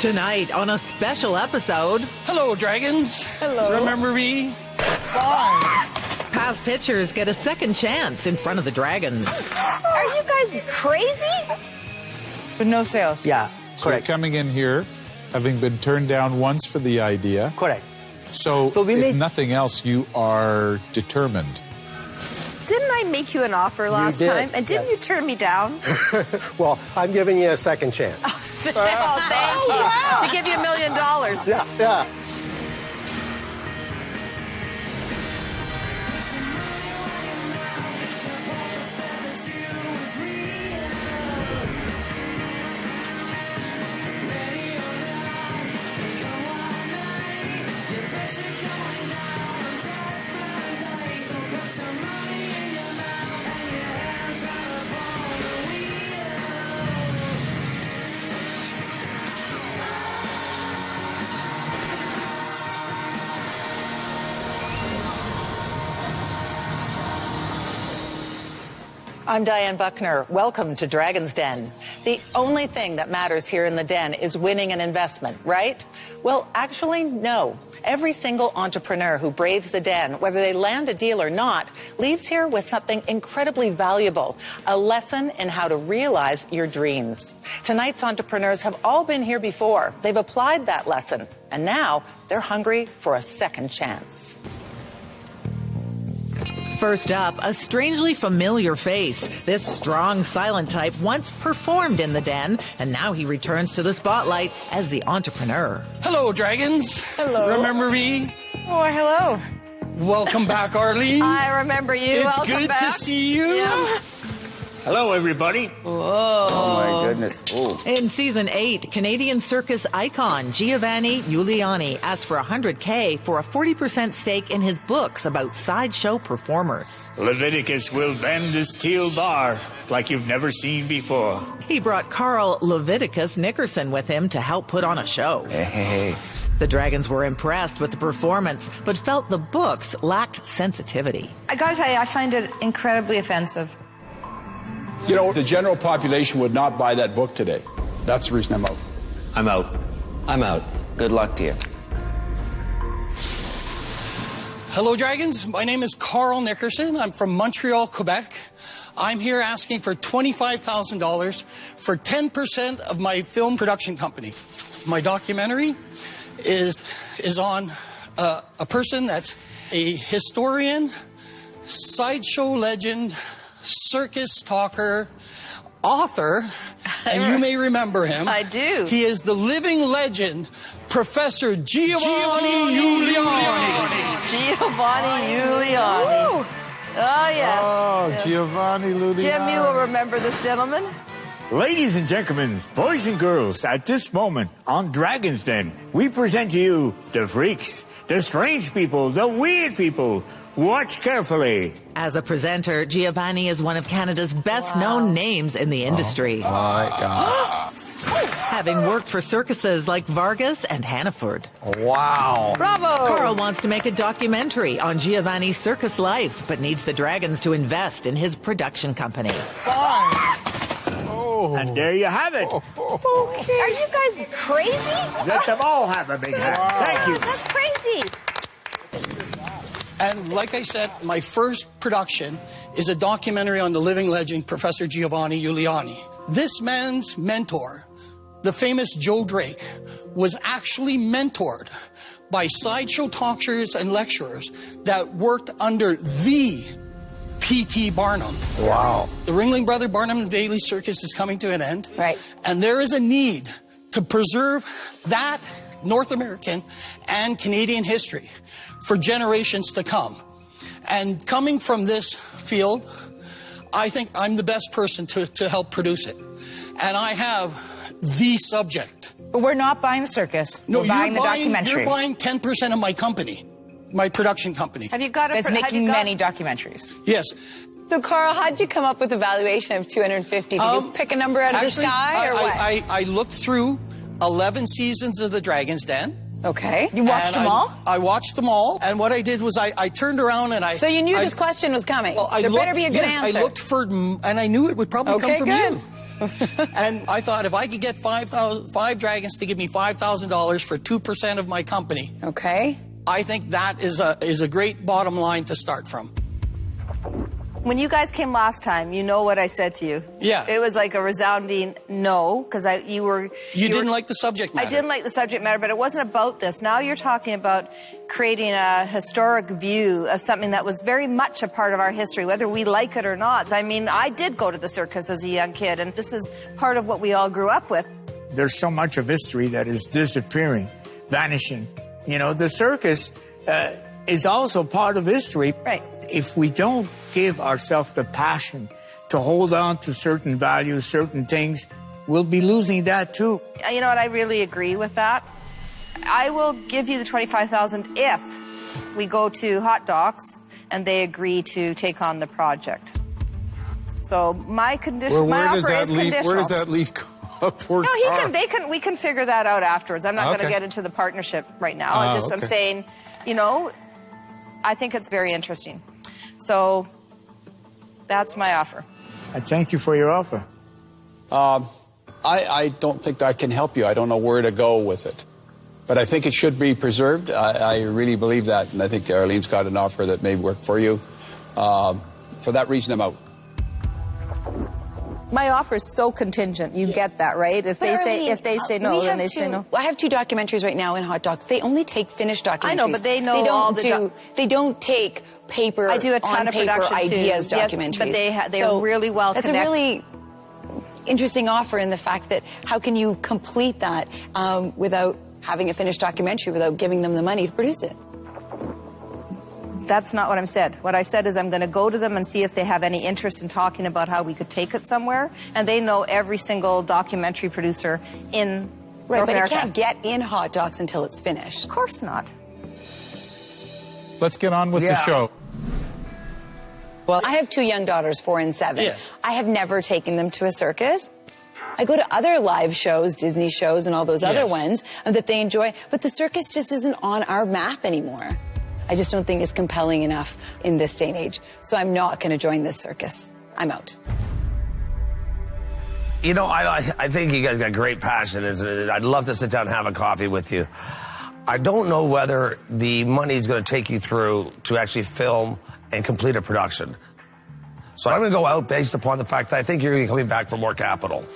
Tonight on a special episode. Hello, dragons. Hello. Remember me? Past pitchers get a second chance in front of the dragons. Are you guys crazy? So no sales? Yeah, So you're correct. coming in here, having been turned down once for the idea. Correct. So we if made- nothing else, you are determined. Didn't I make you an offer last did, time? And didn't yes. you turn me down? Well, I'm giving you a second chance. Oh, thank you. To give you $1 million. Yeah. I'm Diane Buckner. Welcome to Dragon's Den. The only thing that matters here in the den is winning an investment, right? Well, actually, no. Every single entrepreneur who braves the den, whether they land a deal or not, leaves here with something incredibly valuable, a lesson in how to realize your dreams. Tonight's entrepreneurs have all been here before. They've applied that lesson, and now they're hungry for a second chance. First up, a strangely familiar face. This strong, silent type once performed in the den, and now he returns to the spotlight as the entrepreneur. Hello, dragons. Hello. Remember me? Oh, hello. Welcome back, Arlene. I remember you. It's Welcome good back. to see you. Yeah. Hello, everybody. Whoa. Oh, my goodness. Oh. In season 8, Canadian circus icon Giovanni Giuliani asked for $100K for a 40% stake in his books about sideshow performers. Leviticus will bend the steel bar like you've never seen before. He brought Carl Leviticus Nickerson with him to help put on a show. Hey. The Dragons were impressed with the performance, but felt the books lacked sensitivity. I gotta tell you, I find it incredibly offensive. You know, the general population would not buy that book today. That's the reason I'm out. I'm out. I'm out. Good luck to you. Hello, dragons. My name is Carl Nickerson. I'm from Montreal, Quebec. I'm here asking for $25,000 for 10% of my film production company. My documentary is on a person that's a historian, sideshow legend, circus talker, author, and you may remember him. I do. He is the living legend, Professor Giovanni Giuliani. Giovanni Giuliani. Oh, yes. Oh, Yes. Giovanni Giuliani. Jim, you will remember this gentleman. Ladies and gentlemen, boys and girls, at this moment on Dragon's Den, we present to you the freaks, the strange people, the weird people. Watch carefully. As a presenter, Giovanni is one of Canada's best-known names in the industry. Oh, my God. Having worked for circuses like Vargas and Hannaford. Wow. Bravo. Carl wants to make a documentary on Giovanni's circus life, but needs the Dragons to invest in his production company. And there you have it. Are you guys crazy? Let them all have a big hat. Thank you. That's crazy. And like I said, my first production is a documentary on the living legend, Professor Giovanni Giuliani. This man's mentor, the famous Joe Drake, was actually mentored by sideshow talkers and lecturers that worked under the P.T. Barnum. Wow. The Ringling Brother Barnum Daily Circus is coming to an end. Right. And there is a need to preserve that North American and Canadian history for generations to come. And coming from this field, I think I'm the best person to help produce it. And I have the subject. But we're not buying the circus. No, we're buying the documentary. You're buying 10% of my company, my production company. Have you got a... It's making many documentaries. Yes. So, Carl, how'd you come up with a valuation of 250? Did you pick a number out of the sky, or what? I looked through 11 seasons of The Dragon's Den. Okay. You watched them all? I watched them all, and what I did was I turned around and I... So you knew this question was coming. Well, There better be a good answer. I looked for, and I knew it would probably come from you. And I thought if I could get five dragons to give me $5,000 for 2% of my company. Okay. I think that is a great bottom line to start from. When you guys came last time, you know what I said to you. Yeah. It was like a resounding no, because You didn't like the subject matter. I didn't like the subject matter, but it wasn't about this. Now you're talking about creating a historic view of something that was very much a part of our history, whether we like it or not. I mean, I did go to the circus as a young kid, and this is part of what we all grew up with. There's so much of history that is disappearing, vanishing. You know, the circus is also part of history. Right. If we don't give ourselves the passion to hold on to certain values, certain things, we'll be losing that too. You know what? I really agree with that. I will give you the $25,000 if we go to Hot Docs and they agree to take on the project. So my condition, my offer is conditional. Where does that leave? No, we can figure that out afterwards. I'm not going to get into the partnership right now. I'm saying, you know, I think it's very interesting. So that's my offer. I thank you for your offer. I don't think I can help you. I don't know where to go with it. But I think it should be preserved. I really believe that. And I think Arlene's got an offer that may work for you. For that reason, I'm out. My offer is so contingent. You get that, right? If they say no, then they say no. I have 2 documentaries right now in Hot Docs. They only take finished documentaries. I know, but they know all the they don't take paper. I do a ton of production ideas too. documentaries. Yes, but they're really well connected. That's a really interesting offer in the fact that how can you complete that without having a finished documentary, without giving them the money to produce it? That's not what I said. What I said is I'm going to go to them and see if they have any interest in talking about how we could take it somewhere. And they know every single documentary producer in North America. But it can't get in Hot Docs until it's finished. Of course not. Let's get on with the show. Well, I have 2 young daughters, 4 and 7. Yes. I have never taken them to a circus. I go to other live shows, Disney shows and all those other ones that they enjoy. But the circus just isn't on our map anymore. I just don't think it's compelling enough in this day and age. So I'm not going to join this circus. I'm out. You know, I think you guys got great passion. I'd love to sit down and have a coffee with you. I don't know whether the money is going to take you through to actually film and complete a production. So I'm going to go out based upon the fact that I think you're going to be coming back for more capital.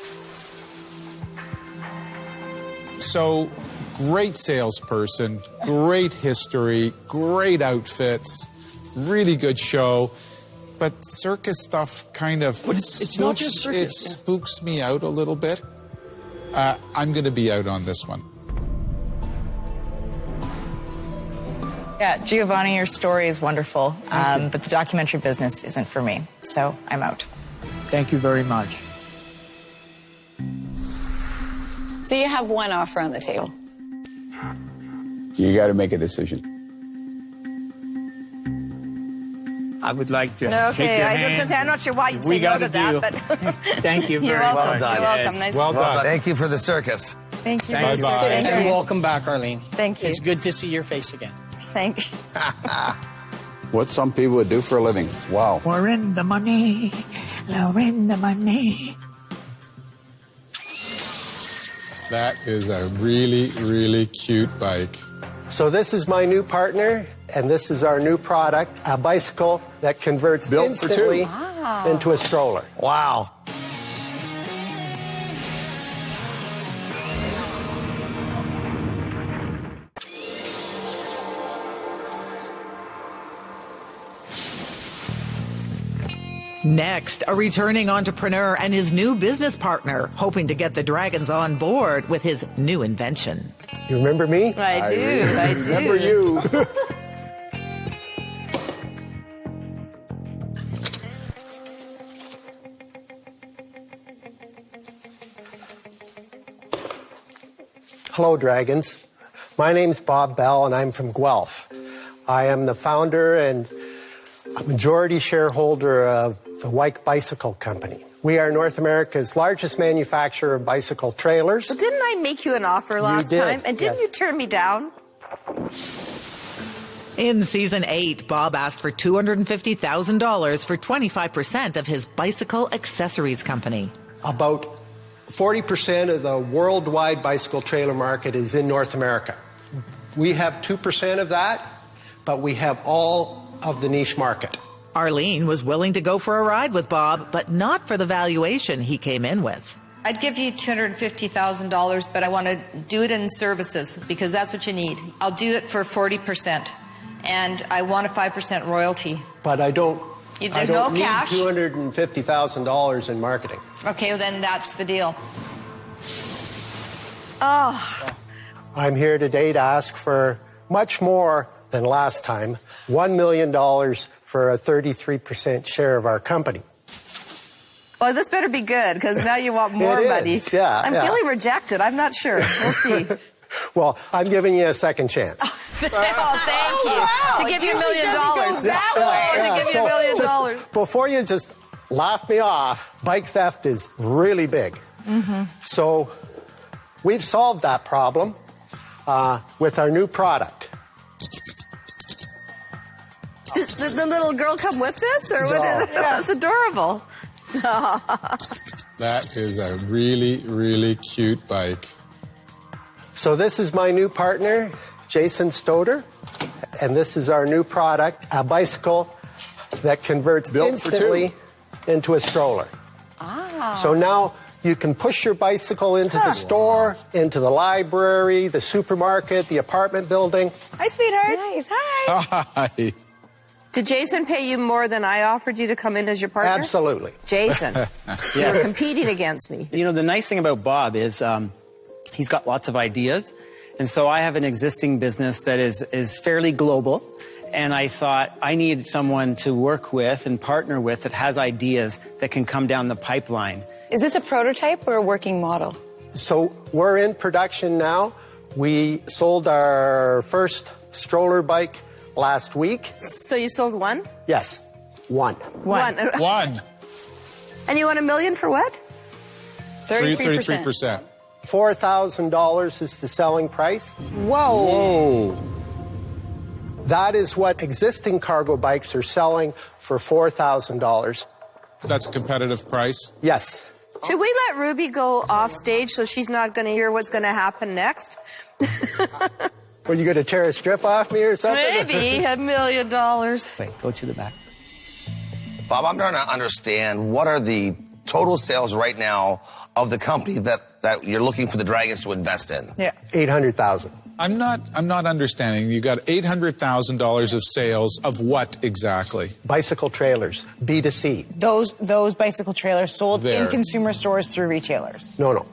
So, great salesperson, great history, great outfits, really good show. But circus stuff kind of it's not just circus, it spooks me out a little bit. I'm going to be out on this one. Yeah, Giovanni, your story is wonderful, but the documentary business isn't for me, so I'm out. Thank you very much. So you have one offer on the table. You got to make a decision. I would like to shake Okay, your I hand. was I'm not sure why you'd We say no got to a that, deal. but Thank you very you're welcome. much. You're welcome. Nice. Well done. Thank you for the circus. Thank you. Thank you. Bye-bye. And welcome back, Arlene. Thank you. It's good to see your face again. Thank you. What some people would do for a living. Wow. We're in the money. We're in the money. That is a really, really cute bike. So this is my new partner, and this is our new product, a bicycle that converts Built for two. instantly into a stroller. Wow. Next, a returning entrepreneur and his new business partner, hoping to get the dragons on board with his new invention. You remember me? I do. I do. Remember you. Hello, Dragons. My name's Bob Bell, and I'm from Guelph. I am the founder and a majority shareholder of the Wyke Bicycle Company. We are North America's largest manufacturer of bicycle trailers. But didn't I make you an offer last did, time? And didn't yes. you turn me down? In season 8, Bob asked for $250,000 for 25% of his bicycle accessories company. About 40% of the worldwide bicycle trailer market is in North America. We have 2% of that, but we have all of the niche market. Arlene was willing to go for a ride with Bob, but not for the valuation he came in with. I'd give you $250,000, but I want to do it in services because that's what you need. I'll do it for 40%, and I want a 5% royalty. But I don't There's need no cash. $250,000 in marketing. Okay, well then that's the deal. Oh, I'm here today to ask for much more than last time, $1 million for a 33% share of our company. well, this better be good because now you want more It money. is, yeah, I'm yeah. feeling rejected. I'm not sure. We'll see. Well, I'm giving you a second chance. Oh, thank you. To give you $1 million. Yeah, To give you so $1 million. just before you just laugh me off, bike theft is really big. So we've solved that problem with our new product. Does the little girl come with this, or what is it? That's adorable. That is a really, really cute bike. So this is my new partner, Jason Stoder, and this is our new product, a bicycle that converts Built for instantly into a stroller. So now you can push your bicycle into the store, into the library, the supermarket, the apartment building. Hi, sweetheart. Nice. Hi. Hi. Did Jason pay you more than I offered you to come in as your partner? Absolutely. Jason, you're competing against me. You know, the nice thing about Bob is he's got lots of ideas. And so I have an existing business that is fairly global. And I thought I need someone to work with and partner with that has ideas that can come down the pipeline. Is this a prototype or a working model? So we're in production now. We sold our first stroller bike last week. So you sold one? Yes, one. One. One. And you want $1 million for what? 33%. $4,000 is the selling price. Whoa. That is what existing cargo bikes are selling for $4,000. That's a competitive price. Yes. Should we let Ruby go off stage so she's not going to hear what's going to happen next? Were you going to tear a strip off me or something? Maybe $1 million. Wait, go to the back. Bob, I'm trying to understand what are the total sales right now of the company that you're looking for the Dragons to invest in? Yeah. 800,000. I'm not understanding. You got $800,000 of sales of what exactly? Bicycle trailers, B2C. Those bicycle trailers sold There. in consumer stores through retailers. No.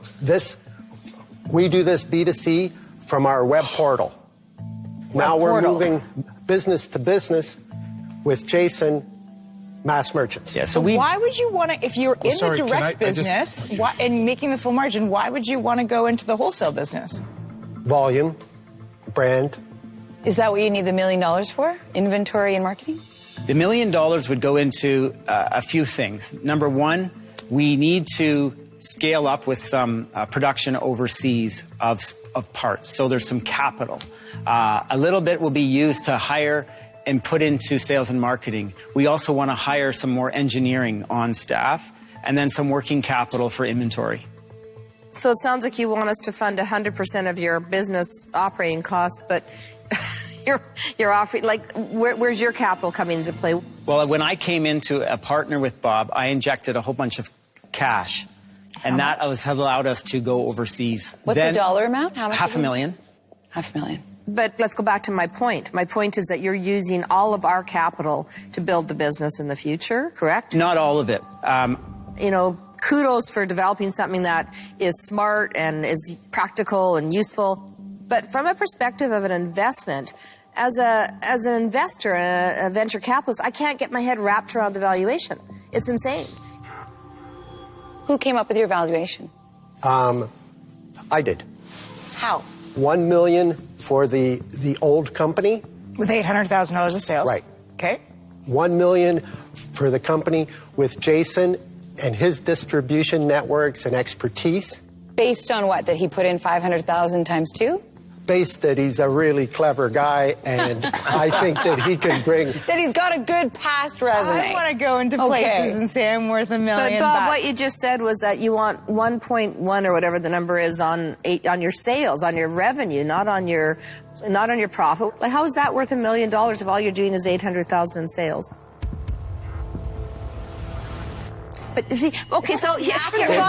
We do this B2C from our web portal. Now we're portal. moving business to business with Jason, mass merchants. Yeah, So why would you want to, if you're in sorry, the can direct I just- business and making the full margin, why would you want to go into the wholesale business? Volume, brand. Is that what you need the $1 million for? Inventory and marketing? The $1 million would go into a few things. Number one, we need to scale up with some production overseas of parts. So there's some capital. A little bit will be used to hire and put into sales and marketing. We also want to hire some more engineering on staff and then some working capital for inventory. So it sounds like you want us to fund 100% of your business operating costs, but you're offering, like, where's your capital coming into play? Well, when I came into a partner with Bob, I injected a whole bunch of cash. And that has allowed us to go overseas. What's the dollar amount? How much? $500,000. $500,000. But let's go back to my point. My point is that you're using all of our capital to build the business in the future, correct? Not all of it. You know, kudos for developing something that is smart and is practical and useful. But from a perspective of an investment, as an investor and a venture capitalist, I can't get my head wrapped around the valuation. It's insane. Who came up with your valuation? I did. How? $1 million for the old company. With $800,000 of sales. Right. Okay. $1 million for the company with Jason and his distribution networks and expertise. Based on what? That he put in 500,000 times 2? based that he's a really clever guy, and I think that he can bring... That he's got a good past resume. I don't want to go into places and say I'm worth $1 million. But Bob, what you just said was that you want 1.1 or whatever the number is on your sales, on your revenue, not on your profit. Like, how is that worth $1 million if all you're doing is 800,000 in sales? But see, okay, so therein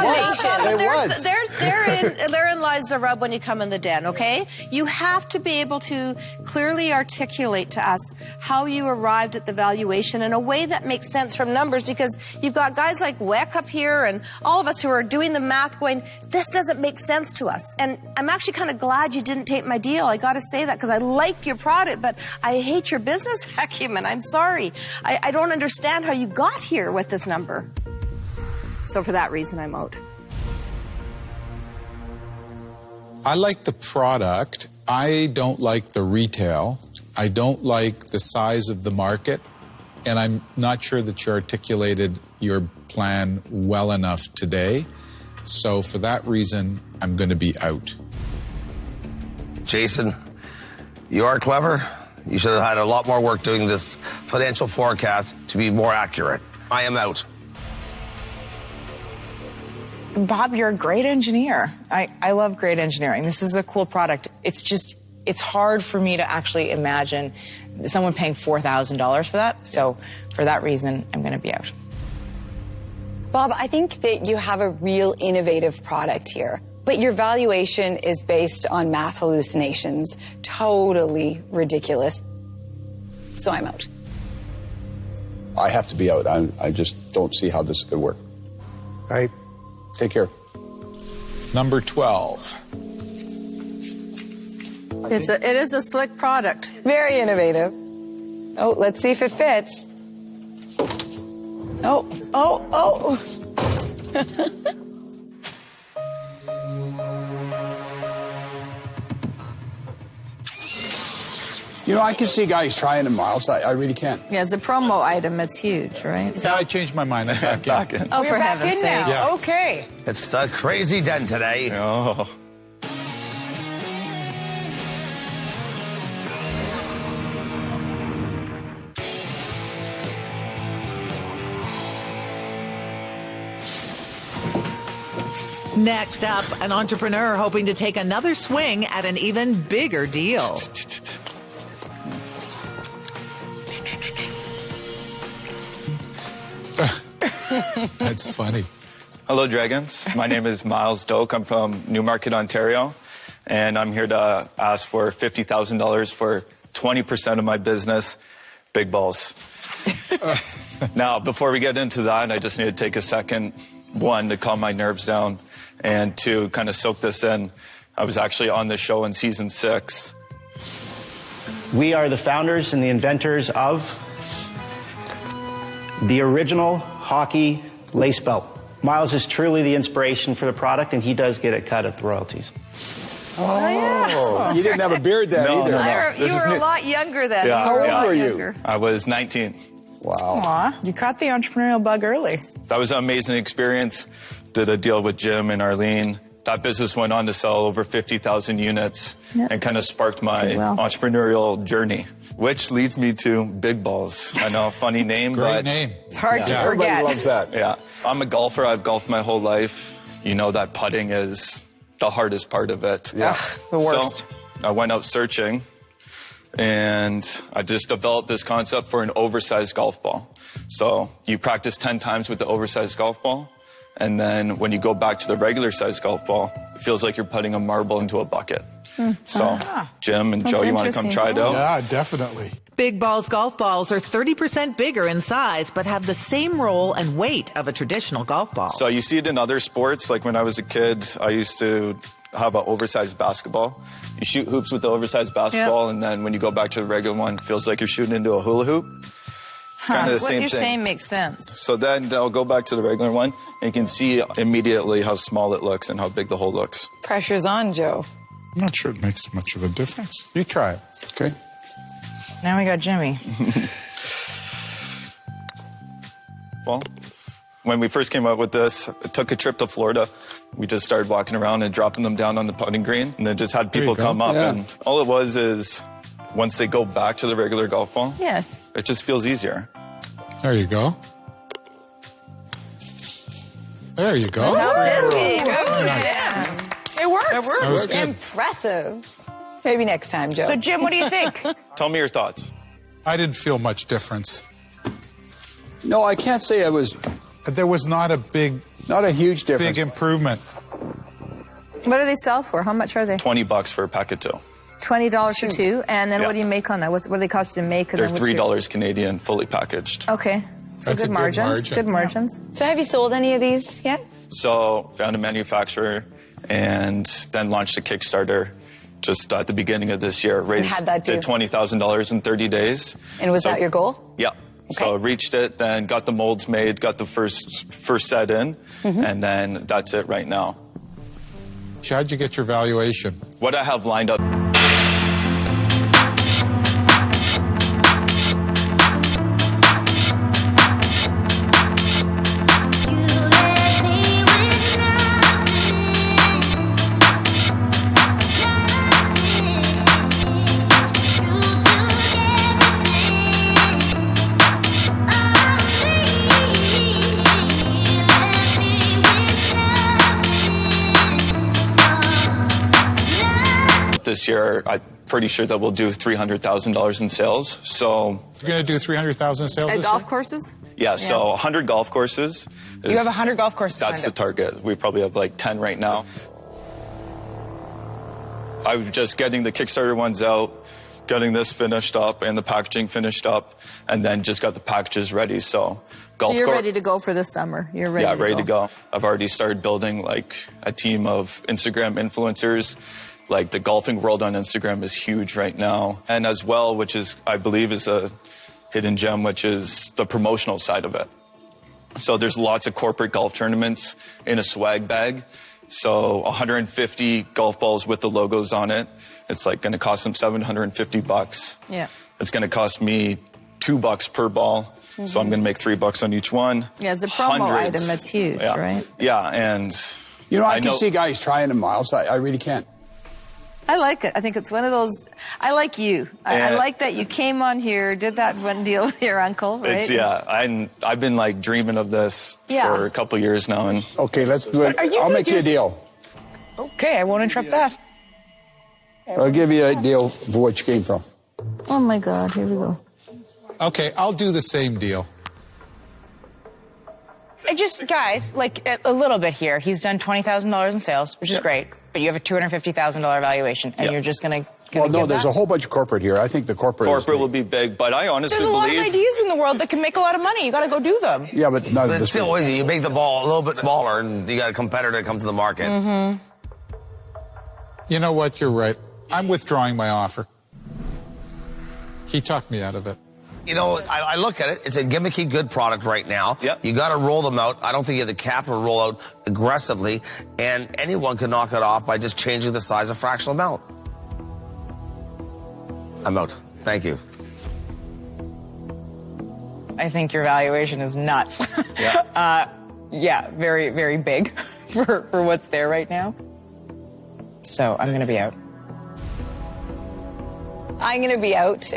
lies the rub when you come in the den, okay? You have to be able to clearly articulate to us how you arrived at the valuation in a way that makes sense from numbers, because you've got guys like Weck up here and all of us who are doing the math going, this doesn't make sense to us. And I'm actually kind of glad you didn't take my deal. I got to say that, because I like your product, but I hate your business acumen. I'm sorry. I don't understand how you got here with this number. So for that reason, I'm out. I like the product. I don't like the retail. I don't like the size of the market. And I'm not sure that you articulated your plan well enough today. So for that reason, I'm going to be out. Jason, you are clever. You should have had a lot more work doing this financial forecast to be more accurate. I am out. Bob, you're a great engineer. I love great engineering. This is a cool product. It's just, it's hard for me to actually imagine someone paying $4,000 for that. So for that reason, I'm going to be out. Bob, I think that you have a real innovative product here, but your valuation is based on math hallucinations. Totally ridiculous. So I'm out. I have to be out. I just don't see how this could work. Right. Take care. Number 12. It is a slick product. Very innovative. Oh, let's see if it fits. Oh. You know, I can see guys trying them, Miles. I really can. Yeah, it's a promo item. It's huge, right? So I changed my mind. I'm back in. Oh, for heaven's sake. Yeah. Okay. It's a crazy den today. Oh. Next up, an entrepreneur hoping to take another swing at an even bigger deal. That's funny. Hello, Dragons. My name is Miles Doak. I'm from Newmarket, Ontario, and I'm here to ask for $50,000 for 20% of my business, Big Balls. Now, before we get into that, I just need to take a second, one, to calm my nerves down, and two, kind of soak this in. I was actually on the show in season 6. We are the founders and the inventors of the original hockey lace belt. Miles is truly the inspiration for the product, and he does get a cut at the royalties. Oh, yeah. You didn't have a beard then either. No. You were a lot younger then. Yeah. How old were you? I was 19. Wow. Aw, you caught the entrepreneurial bug early. That was an amazing experience. Did a deal with Jim and Arlene. That business went on to sell over 50,000 units and kind of sparked my entrepreneurial journey, which leads me to Big Balls. I know, funny name, Great but name. It's hard to Everybody forget. loves that. yeah. I'm a golfer. I've golfed my whole life. You know that putting is the hardest part of it. Yeah. The worst. So I went out searching, and I just developed this concept for an oversized golf ball. So you practice 10 times with the oversized golf ball, and then when you go back to the regular sized golf ball, it feels like you're putting a marble into a bucket. So Jim and Joe, you want to come try it out? Yeah, definitely. Big Balls golf balls are 30% bigger in size, but have the same roll and weight of a traditional golf ball. So you see it in other sports. Like when I was a kid, I used to have an oversized basketball. You shoot hoops with the oversized basketball, and then when you go back to the regular one, it feels like you're shooting into a hula hoop. It's kind of the same thing. What you're saying makes sense. So then I'll go back to the regular one, and you can see immediately how small it looks and how big the hole looks. Pressure's on, Joe. I'm not sure it makes much of a difference. You try it. Okay. Now we got Jimmy. Well, When we first came out with this, I took a trip to Florida. We just started walking around and dropping them down on the putting green, and then just had people come up. And all it was is, once they go back to the regular golf ball, it just feels easier. There you go. There you go. It works. That was good. Impressive. Maybe next time, Joe. So, Jim, what do you think? Tell me your thoughts. I didn't feel much difference. No, I can't say I was. There was not a huge difference. Big improvement. What do they sell for? How much are they? $20 for a pack of two. $20 for two, and then what do you make on that? What do they cost you to make? They're $3 Canadian, fully packaged. Okay, so That's good a good margins. margin. Good margins. So have you sold any of these yet? So found a manufacturer and then launched a Kickstarter just at the beginning of this year. Raised how'd that do? did $20,000 in 30 days. And was that your goal? Yeah. So reached it, then got the molds made, got the first set in, and then that's it right now. How'd you get your valuation? What I have lined up. This year, I'm pretty sure that we'll do $300,000 in sales. So you're going to do 300,000 in sales At this golf year? courses? Yeah, so 100 golf courses. You have 100 golf courses. That's the target. We probably have like 10 right now. I'm just getting the Kickstarter ones out, getting this finished up and the packaging finished up, and then just got the packages ready. So you're ready to go for this summer. You're ready. Yeah, to ready go. to go. I've already started building like a team of Instagram influencers. Like the golfing world on Instagram is huge right now. And as well, which is, I believe, is a hidden gem, which is the promotional side of it. So there's lots of corporate golf tournaments in a swag bag. So 150 golf balls with the logos on it. It's like going to cost them $750. Yeah. It's going to cost me $2 per ball. So I'm going to make $3 on each one. Yeah, it's a promo item. That's huge, right? Yeah, and I can see guys trying them, Miles. I really can't. I like it. I think it's one of those. I like you. I like that you came on here, did that one deal with your uncle, right? I've been like dreaming of this for a couple years now. And okay, let's do it. I'll make you a deal. Okay, I won't interrupt that. I'll give you a deal for what you came from. Oh my God, here we go. Okay, I'll do the same deal. Guys, like a little bit here. He's done $20,000 in sales, which is great. But you have a $250,000 valuation, and you're just going to. Well, no, there's a whole bunch of corporate here. I think the corporate will be big, but I honestly There's a lot of ideas in the world that can make a lot of money. You got to go do them. Yeah, but not it's still easy. You make the ball a little bit smaller, and you got a competitor that comes to the market. You know what? You're right. I'm withdrawing my offer. He talked me out of it. You know, I look at it. It's a gimmicky good product right now. Yep. You got to roll them out. I don't think you have the capital to roll out aggressively, and anyone can knock it off by just changing the size a fractional amount. I'm out. Thank you. I think your valuation is nuts. Yeah. Very, very big for what's there right now. So I'm going to be out. I'm going to be out.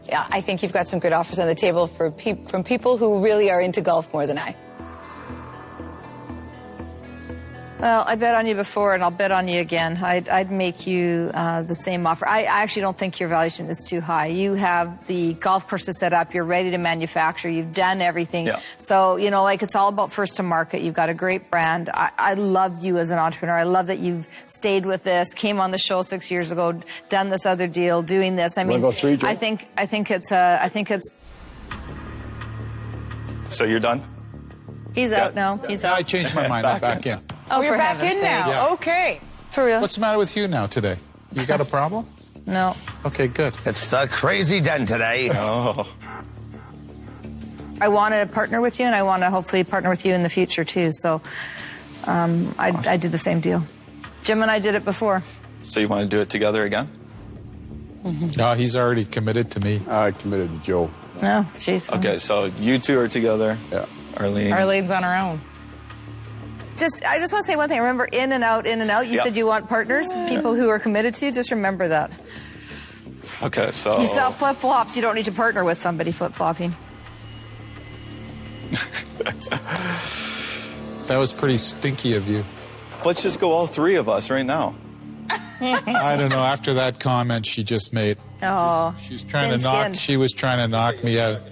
Yeah, I think you've got some good offers on the table from people who really are into golf more than I. Well, I bet on you before, and I'll bet on you again. I'd make you the same offer. I actually don't think your valuation is too high. You have the golf courses set up. You're ready to manufacture. You've done everything. Yeah. So, you know, like it's all about first to market. You've got a great brand. I love you as an entrepreneur. I love that you've stayed with this, came on the show 6 years ago, done this other deal, doing this. I mean, go three, Joe? I think it's. So you're done? He's out now. He's out. I changed my mind. I'm back in. Oh, you're for back heaven's in now. sake. Yeah. Okay. For real? What's the matter with you now today? You got a problem? No. Okay, good. It's a crazy den today. Oh. I want to partner with you, and I want to hopefully partner with you in the future too. So I do the same deal. Jim and I did it before. So you want to do it together again? No, he's already committed to me. I committed to Joe. No, jeez. Okay, so you two are together. Yeah. Arlene. Arlene's on her own. I just want to say one thing. Remember, in and out, in and out. You said you want partners, people who are committed to you. Just remember that. Okay, so... You sell flip-flops. You don't need to partner with somebody flip-flopping. That was pretty stinky of you. Let's just go all three of us right now. I don't know. After that comment she just made, she's trying to knock. She was trying to knock me out.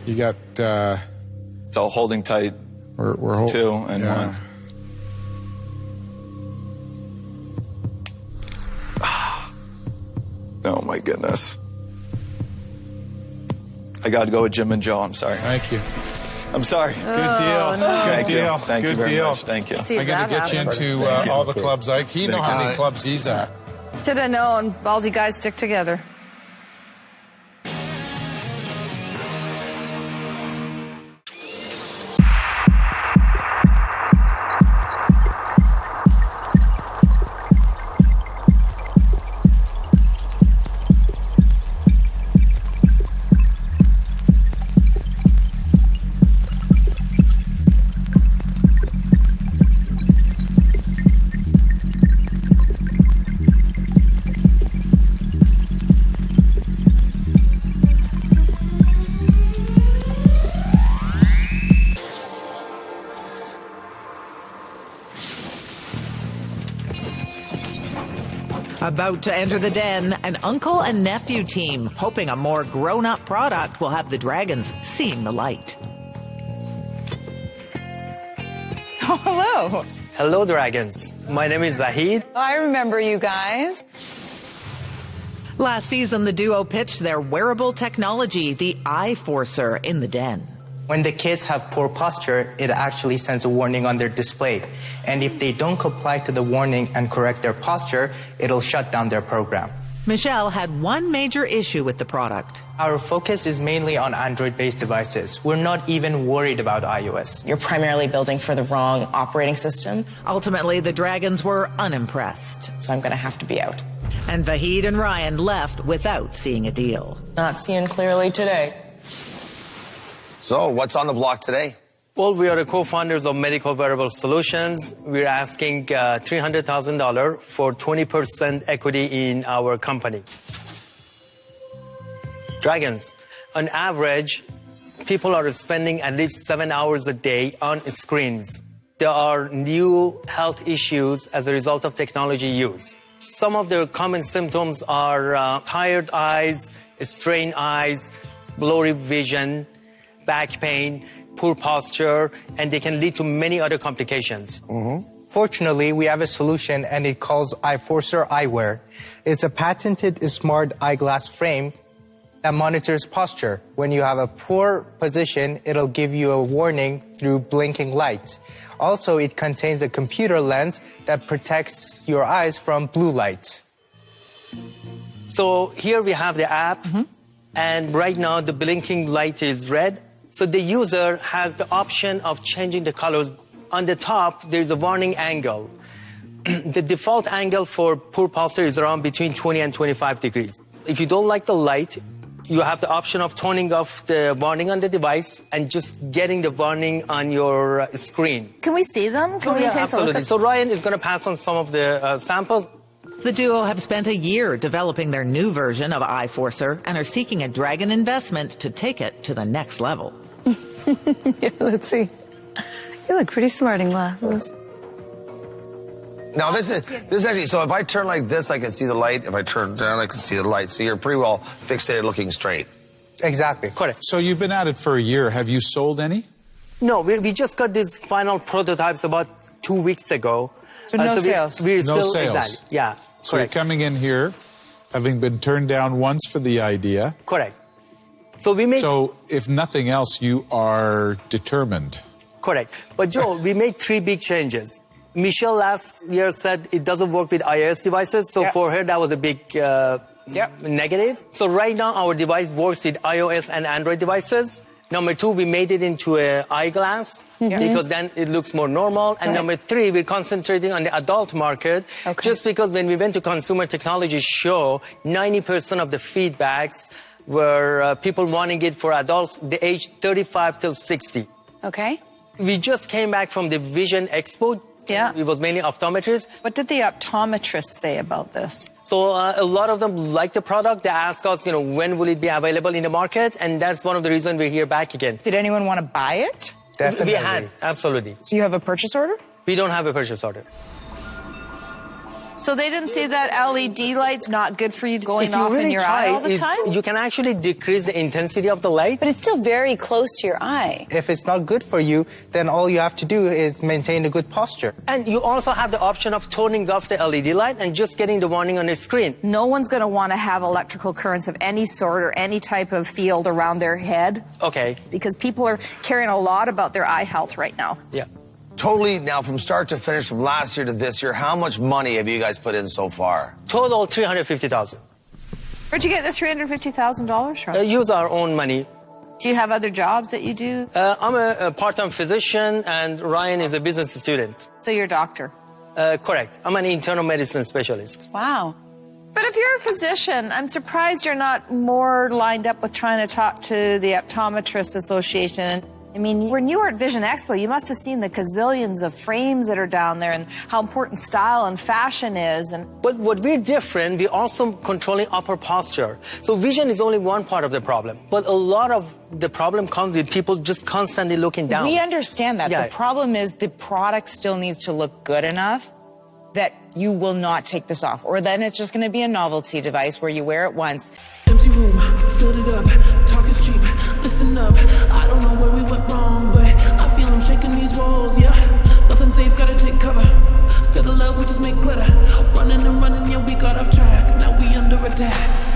You got. So holding tight. We're two and one. Oh my goodness. I got to go with Jim and Joe. I'm sorry. Thank you. I'm sorry. Good deal. No. Good deal. Thank you very much. Thank you. I got to get you into all the clubs. You know how many clubs he's at. Should have known. Ballsy guys stick together. About to enter the den, an uncle and nephew team, hoping a more grown-up product will have the dragons seeing the light. Oh, hello. Hello, dragons. My name is Vahid. I remember you guys. Last season, the duo pitched their wearable technology, the Eye Forcer, in the den. When the kids have poor posture, it actually sends a warning on their display. And if they don't comply to the warning and correct their posture, it'll shut down their program. Michelle had one major issue with the product. Our focus is mainly on Android-based devices. We're not even worried about iOS. You're primarily building for the wrong operating system. Ultimately, the dragons were unimpressed. So I'm going to have to be out. And Vahid and Ryan left without seeing a deal. Not seeing clearly today. So, what's on the block today? Well, we are the co-founders of Medical Wearable Solutions. We're asking $300,000 for 20% equity in our company. Dragons, on average, people are spending at least 7 hours a day on screens. There are new health issues as a result of technology use. Some of the common symptoms are tired eyes, strained eyes, blurry vision, back pain, poor posture, and they can lead to many other complications. Fortunately, we have a solution, and it calls Eye Forcer Eyewear. It's a patented smart eyeglass frame that monitors posture. When you have a poor position, it'll give you a warning through blinking lights. Also, it contains a computer lens that protects your eyes from blue light. So here we have the app, and right now the blinking light is red. So the user has the option of changing the colors. On the top, there's a warning angle. The default angle for poor posture is around between 20 and 25 degrees. If you don't like the light, you have the option of turning off the warning on the device and just getting the warning on your screen. Can we see them? Can we take absolutely. a look? So Ryan is going to pass on some of the samples. The duo have spent a year developing their new version of Eye Forcer and are seeking a dragon investment to take it to the next level. Yeah, let's see. You look pretty smart in glasses. Now this is actually, so if I turn like this, I can see the light. If I turn down, I can see the light. So you're pretty well fixated looking straight. Exactly. Correct. So you've been at it for a year. Have you sold any? No, we just got these final prototypes about 2 weeks ago. So no sales? We're No still, sales. Exactly. Yeah, So you're correct. coming in here, having been turned down once for the idea. Correct. So we make... So if nothing else, you are determined. Correct. But Joe, we made 3 big changes. Michelle last year said it doesn't work with iOS devices, so for her that was a big negative. So right now our device works with iOS and Android devices. Number 2, we made it into an eyeglass because then it looks more normal. And number 3, we're concentrating on the adult market just because when we went to Consumer Technology Show, 90% of the feedbacks were people wanting it for adults, the age 35 till 60. Okay. We just came back from the Vision Expo. Yeah. It was mainly optometrists. What did the optometrists say about this? So a lot of them like the product. They ask us, when will it be available in the market? And that's one of the reasons we're here back again. Did anyone want to buy it? We had, absolutely. So you have a purchase order? We don't have a purchase order. So they didn't say that LED light's not good for you going If you off really in your eye all the try, time? you can actually decrease the intensity of the light. But it's still very close to your eye. If it's not good for you, then all you have to do is maintain a good posture. And you also have the option of turning off the LED light and just getting the warning on the screen. No one's going to want to have electrical currents of any sort or any type of field around their head. Okay. Because people are caring a lot about their eye health right now. Yeah. Totally, now from start to finish, from last year to this year, how much money have you guys put in so far? Total $350,000. Where'd you get the $350,000 from? Use our own money. Do you have other jobs that you do? I'm a part-time physician, and Ryan is a business student. So you're a doctor? Correct. I'm an internal medicine specialist. Wow. But if you're a physician, I'm surprised you're not more lined up with trying to talk to the Optometrists Association. I mean, when you were at Vision Expo, you must have seen the gazillions of frames that are down there and how important style and fashion is. But what we're different, we're also controlling upper posture. So vision is only one part of the problem. But a lot of the problem comes with people just constantly looking down. We understand that. Yeah. The problem is the product still needs to look good enough that you will not take this off. Or then it's just going to be a novelty device where you wear it once. Empty room, filled it up, talk is cheap, listen up, I don't know where we went wrong, but I feel I'm shaking these walls, yeah, nothing safe, gotta take cover, instead of love we just make glitter, running and running, yeah we got off track, now we under attack.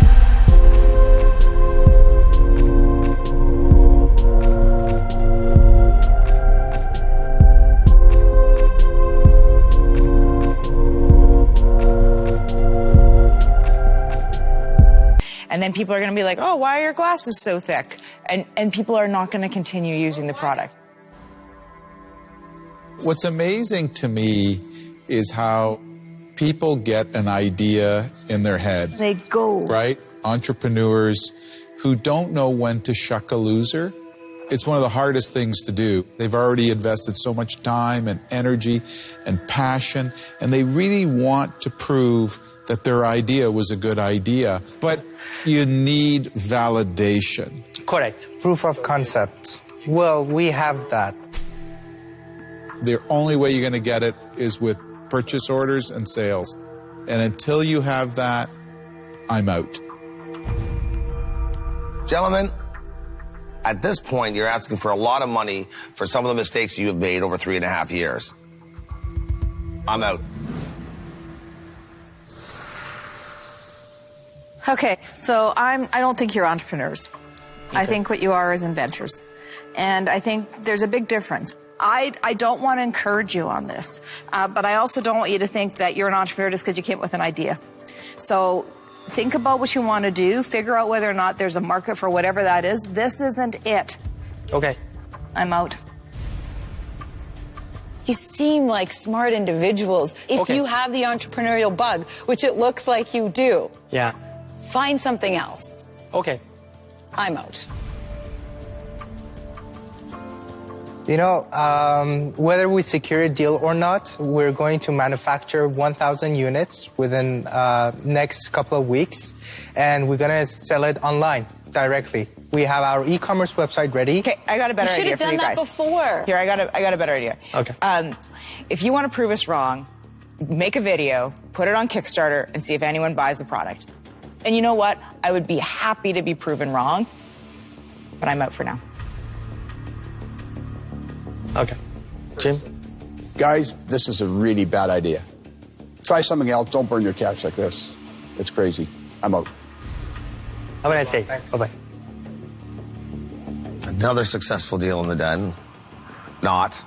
And then people are going to be like, oh, why are your glasses so thick? And people are not going to continue using the product. What's amazing to me is how people get an idea in their head. They go. Right? Entrepreneurs who don't know when to shuck a loser. It's one of the hardest things to do. They've already invested so much time and energy and passion, and they really want to prove that their idea was a good idea. But you need validation. Correct. Proof of concept. Well, we have that. The only way you're going to get it is with purchase orders and sales. And until you have that, I'm out. Gentlemen, at this point, you're asking for a lot of money for some of the mistakes you have made over 3.5 years. I'm out. Okay, so I don't think you're entrepreneurs. Okay. I think what you are is inventors. And I think there's a big difference. I don't want to encourage you on this, but I also don't want you to think that you're an entrepreneur just because you came up with an idea. So think about what you want to do, figure out whether or not there's a market for whatever that is. This isn't it. Okay. I'm out. You seem like smart individuals. If you have the entrepreneurial bug, which it looks like you do, yeah, find something else. Okay. I'm out. You know, whether we secure a deal or not, we're going to manufacture 1,000 units within next couple of weeks, and we're going to sell it online directly. We have our e-commerce website ready. Okay, I got a better idea for you guys. You should have done that before. Here, I got a better idea. Okay. If you want to prove us wrong, make a video, put it on Kickstarter, and see if anyone buys the product. And you know what? I would be happy to be proven wrong, but I'm out for now. Okay. Jim? Guys, this is a really bad idea. Try something else. Don't burn your cash like this. It's crazy. I'm out. Have a nice day. Bye-bye. Another successful deal in the den. Not.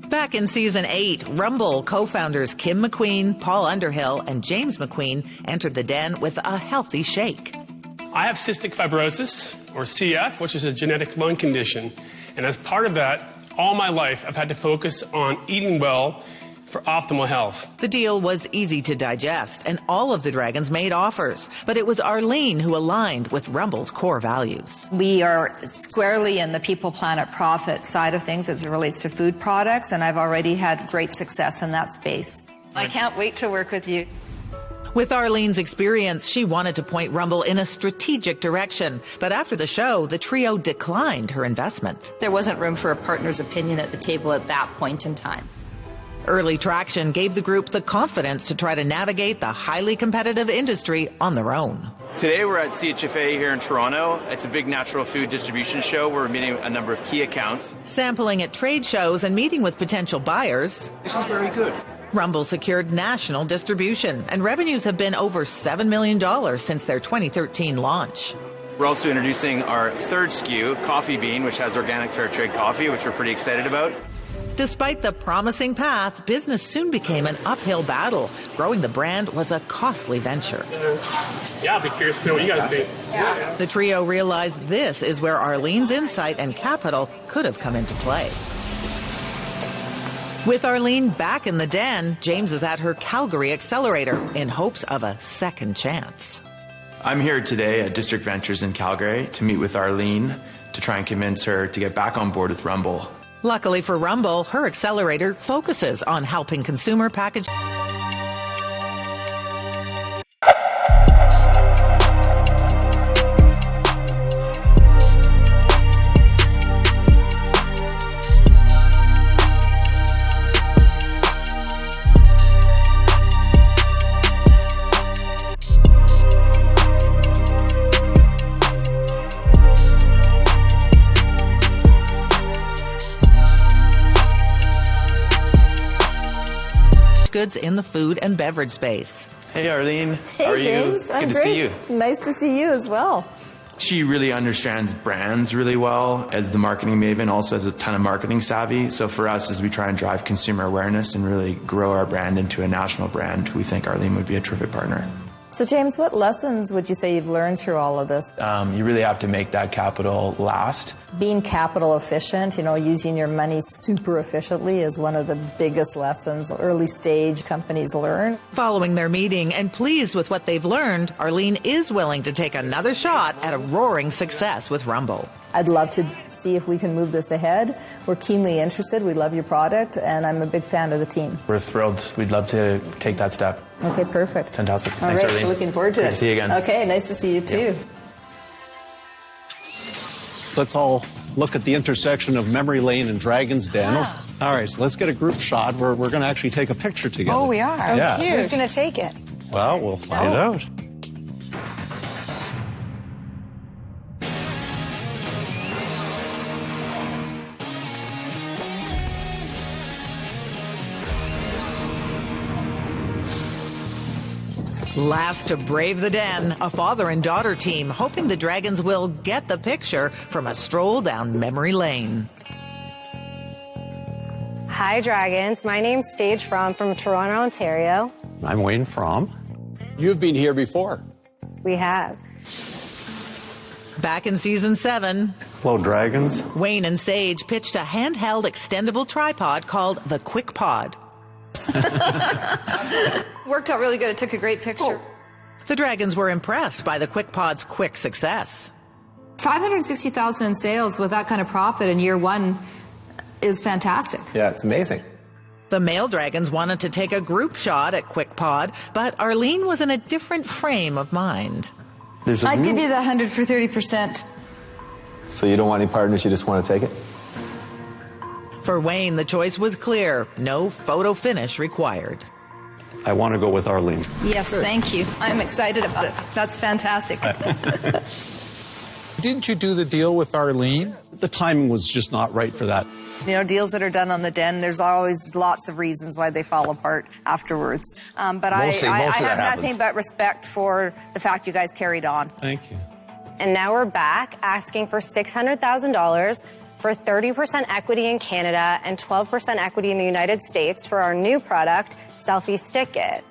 Back in Season 8, Rumble co-founders Kim McQueen, Paul Underhill, and James McQueen entered the den with a healthy shake. I have cystic fibrosis, or CF, which is a genetic lung condition. And as part of that, All my life, I've had to focus on eating well for optimal health. The deal was easy to digest, and all of the Dragons made offers. But it was Arlene who aligned with Rumble's core values. We are squarely in the people, planet, profit side of things as it relates to food products, and I've already had great success in that space. I can't wait to work with you. With Arlene's experience, she wanted to point Rumble in a strategic direction. But after the show, the trio declined her investment. There wasn't room for a partner's opinion at the table at that point in time. Early traction gave the group the confidence to try to navigate the highly competitive industry on their own. Today we're at CHFA here in Toronto. It's a big natural food distribution show where we're meeting a number of key accounts. Sampling at trade shows and meeting with potential buyers. This is very good. Rumble secured national distribution, and revenues have been over $7 million since their 2013 launch. We're also introducing our third SKU, Coffee Bean, which has organic fair trade coffee, which we're pretty excited about. Despite the promising path, business soon became an uphill battle. Growing the brand was a costly venture. Yeah, I'll be curious to know what you guys think. The trio realized this is where Arlene's insight and capital could have come into play. With Arlene back in the den, James is at her Calgary accelerator in hopes of a second chance. I'm here today at District Ventures in Calgary to meet with Arlene to try and convince her to get back on board with Rumble. Luckily for Rumble, her accelerator focuses on helping consumer packaged goods in the food and beverage space. Hey Arlene, Hey how are James, you? I'm Good great. to see you. Nice to see you as well. She really understands brands really well as the marketing maven, also has a ton of marketing savvy. So for us, as we try and drive consumer awareness and really grow our brand into a national brand, we think Arlene would be a terrific partner. So James, what lessons would you say you've learned through all of this? You really have to make that capital last. Being capital efficient, using your money super efficiently is one of the biggest lessons early stage companies learn. Following their meeting and pleased with what they've learned, Arlene is willing to take another shot at a roaring success with Rumble. I'd love to see if we can move this ahead. We're keenly interested. We love your product, and I'm a big fan of the team. We're thrilled. We'd love to take that step. Okay, perfect. Fantastic. All Thanks, right, Arlene. looking forward to Great it. to see you again. Okay, nice to see you too. So let's all look at the intersection of Memory Lane and Dragon's Den. Wow. All right, so let's get a group shot where we're going to actually take a picture together. Oh, we are? Yeah. Who's going to take it? Well, we'll find out. Last to brave the den, a father and daughter team hoping the Dragons will get the picture from a stroll down memory lane. Hi, Dragons. My name's Sage from Toronto, Ontario. I'm Wayne Fromm. You've been here before. We have. Back in season 7, Hello, Dragons. Wayne and Sage pitched a handheld extendable tripod called the Quick Pod. Worked out really good. It took a great picture. The Dragons were impressed by the Quick Pod's quick success. 560,000 in sales with that kind of profit in year one is fantastic. Yeah, it's amazing. The male Dragons wanted to take a group shot at Quick Pod, but Arlene was in a different frame of mind. I'd give you the 100 for 30%. So you don't want any partners, you just want to take it? For Wayne, the choice was clear. No photo finish required. I want to go with Arlene. Yes, thank you. I'm excited about it. That's fantastic. Didn't you do the deal with Arlene? The timing was just not right for that. Deals that are done on the den, there's always lots of reasons why they fall apart afterwards. But I have nothing but respect for the fact you guys carried on. Thank you. And now we're back asking for $600,000 for 30% equity in Canada and 12% equity in the United States for our new product, Selfie Stick It.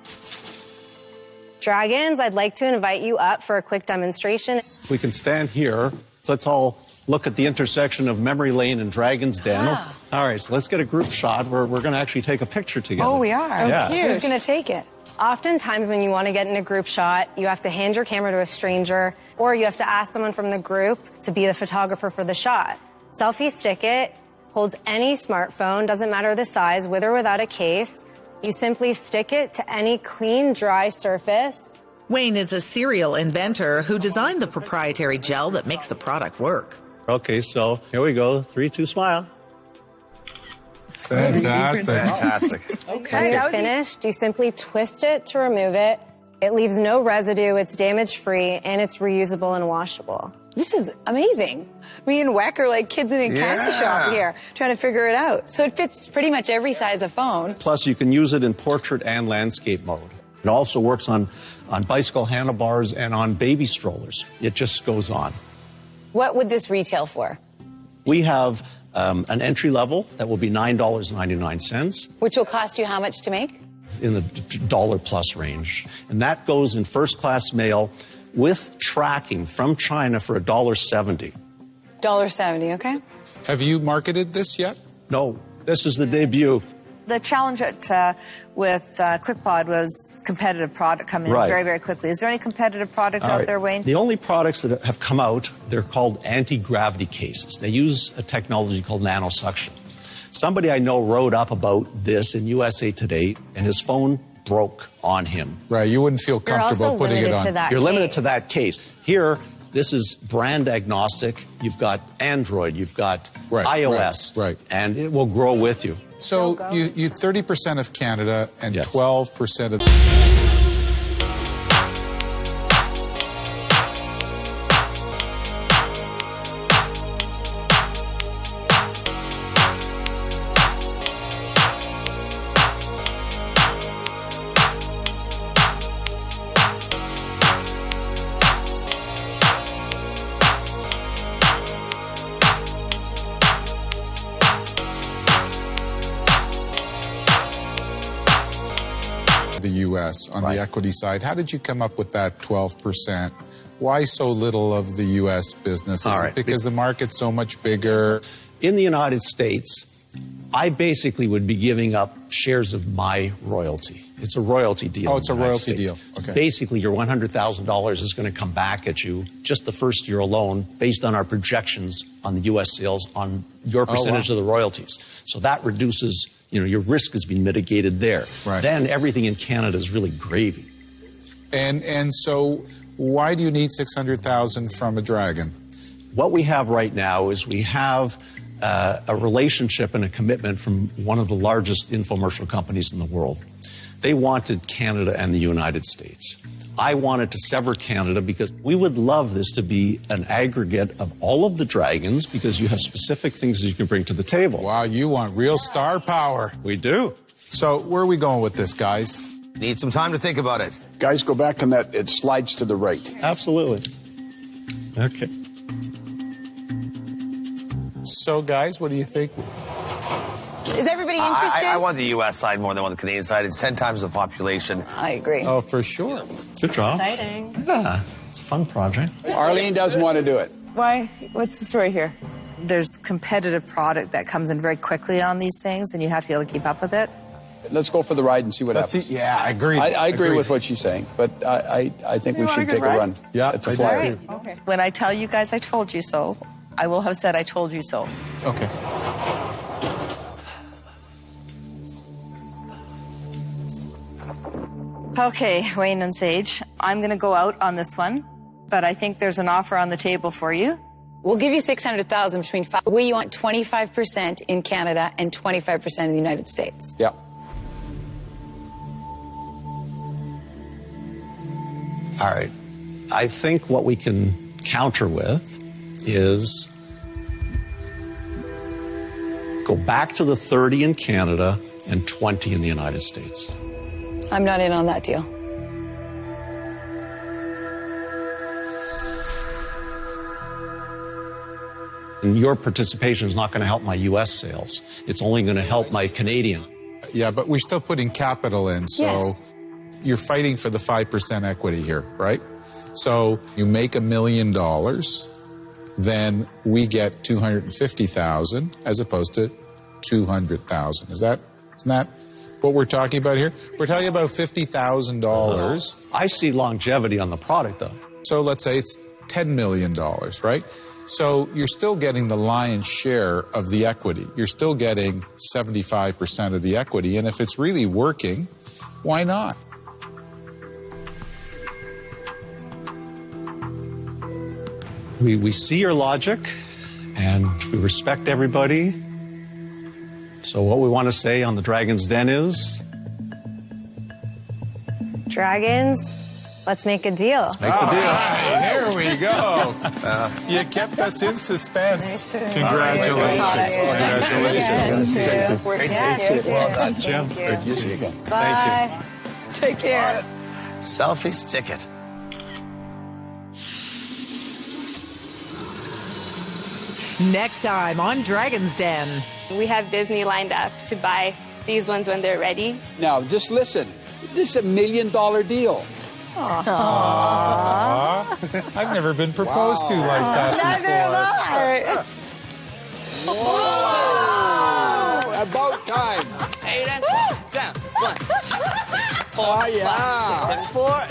Dragons, I'd like to invite you up for a quick demonstration. If we can stand here, so let's all look at the intersection of Memory Lane and Dragon's Den. Ah. All right, so let's get a group shot where we're going to actually take a picture together. Oh, we are? Yeah. Who's going to take it? Oftentimes when you want to get in a group shot, you have to hand your camera to a stranger, or you have to ask someone from the group to be the photographer for the shot. Selfie Stick It holds any smartphone, doesn't matter the size, with or without a case. You simply stick it to any clean, dry surface. Wayne is a serial inventor who designed the proprietary gel that makes the product work. Okay, so here we go. 3, 2, smile. Fantastic. Fantastic. Okay. When you're finished, you simply twist it to remove it. It leaves no residue, it's damage-free, and it's reusable and washable. This is amazing. Me and Weck are like kids in a candy shop here, trying to figure it out. So it fits pretty much every size of phone. Plus, you can use it in portrait and landscape mode. It also works on bicycle handlebars and on baby strollers. It just goes on. What would this retail for? We have an entry level that will be $9.99. Which will cost you how much to make? In the $+ range. And that goes in first-class mail with tracking from China for $1.70. $1.70, okay. Have you marketed this yet? No, this is the debut. The challenge with QuickPod was competitive product coming in very, very quickly. Is there any competitive products out there, Wayne? The only products that have come out, they're called anti-gravity cases. They use a technology called nanosuction. Somebody I know wrote up about this in USA Today, and his phone broke on him. Right, you wouldn't feel comfortable putting it on. You're limited to that case. Here, this is brand agnostic. You've got Android, you've got iOS, and it will grow with you. So you 30% of Canada and 12% of... the U.S. on the equity side. How did you come up with that 12%? Why so little of the U.S. business? Is it because the market's so much bigger? In the United States, I basically would be giving up shares of my royalty. It's a royalty deal. Oh, it's a royalty deal. Okay. Basically, your $100,000 is going to come back at you just the first year alone based on our projections on the U.S. sales on your percentage of the royalties. So that reduces, your risk has been mitigated there. Right. Then everything in Canada is really gravy. And so why do you need $600,000 from a dragon? What we have right now is we have a relationship and a commitment from one of the largest infomercial companies in the world. They wanted Canada and the United States. I wanted to sever Canada because we would love this to be an aggregate of all of the dragons because you have specific things that you can bring to the table. Wow, you want real star power. We do. So where are we going with this, guys? Need some time to think about it. Guys, go back on that. It slides to the right. Absolutely. Okay. So, guys, what do you think? Is everybody interested? I want the U.S. side more than on the Canadian side. It's 10 times the population. I agree. Oh, for sure. Good job. Exciting. Yeah, it's a fun project. Arlene doesn't want to do it. Why? What's the story here? There's competitive product that comes in very quickly on these things, and you have to be able to keep up with it. Let's go for the ride and see what happens. Yeah, I agree. I agree with what she's saying, but I think we should take a run. Yeah, it's a flyer. Okay. When I tell you guys I told you so, I will have said I told you so. Okay. Okay, Wayne and Sage, I'm going to go out on this one, but I think there's an offer on the table for you. We'll give you $600,000 between five. We want 25% in Canada and 25% in the United States. Yeah. All right. I think what we can counter with is go back to the 30 in Canada and 20 in the United States. I'm not in on that deal. And your participation is not going to help my U.S. sales. It's only going to help my Canadian. Yeah, but we're still putting capital in, so you're fighting for the 5% equity here, right? So you make $1 million. then we get 250,000 as opposed to 200,000. Isn't that what we're talking about here? We're talking about $50,000. I see longevity on the product, though. So let's say it's $10 million, right? So you're still getting the lion's share of the equity. You're still getting 75% of the equity. And if it's really working, why not? We see your logic, and we respect everybody. So what we want to say on the Dragon's Den is... Dragons, let's make a deal. Let's make the deal. There we go. You kept us in suspense. Congratulations. Congratulations. Great to see you. Well done, Jim. Thank you. Thank you. Bye. Take care. Selfie stick it. Next time on Dragon's Den. We have Disney lined up to buy these ones when they're ready. Now, just listen. This is $1 million deal. Aww. I've never been proposed to like that Neither before. Whoa! About time. 8 and 10, 1. Oh, yeah. 4.